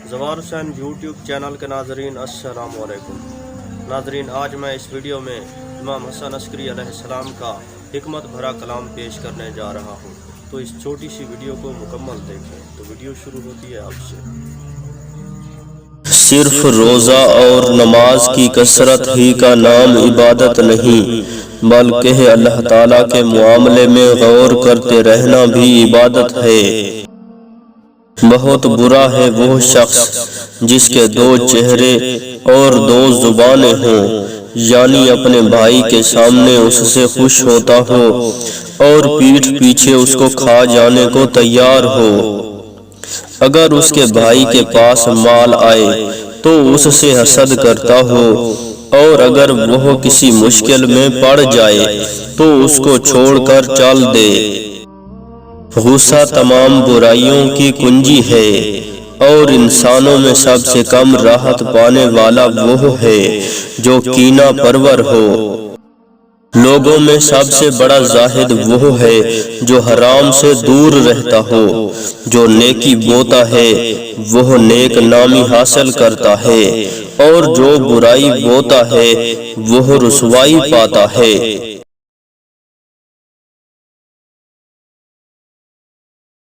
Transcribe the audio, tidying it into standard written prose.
زوار حسین YouTube channel کے ناظرین السلام علیکم۔ ناظرین، آج میں اس ویڈیو میں امام حسن عسکری علیہ السلام کا حکمت بھرا کلام پیش کرنے جا رہا ہوں، تو اس چھوٹی سی ویڈیو کو مکمل دیکھیں۔ تو ویڈیو شروع ہوتی ہے اب سے۔ صرف روزہ اور نماز کی کثرت ہی کا نام عبادت نہیں، بلکہ اللہ تعالیٰ کے معاملے میں غور کرتے رہنا بھی عبادت ہے۔ بہت برا ہے وہ شخص جس کے دو چہرے اور دو زبانیں ہوں، یعنی اپنے بھائی کے سامنے اس سے خوش ہوتا ہو اور پیٹھ پیچھے اس کو کھا جانے کو تیار ہو۔ اگر اس کے بھائی کے پاس مال آئے تو اس سے حسد کرتا ہو، اور اگر وہ کسی مشکل میں پڑ جائے تو اس کو چھوڑ کر چل دے۔ غصہ تمام برائیوں کی کنجی ہے، اور انسانوں میں سب سے کم راحت پانے والا وہ ہے جو کینہ پرور ہو۔ لوگوں میں سب سے بڑا زاہد وہ ہے جو حرام سے دور رہتا ہو۔ جو نیکی بوتا ہے وہ نیک نامی حاصل کرتا ہے، اور جو برائی بوتا ہے وہ رسوائی پاتا ہے۔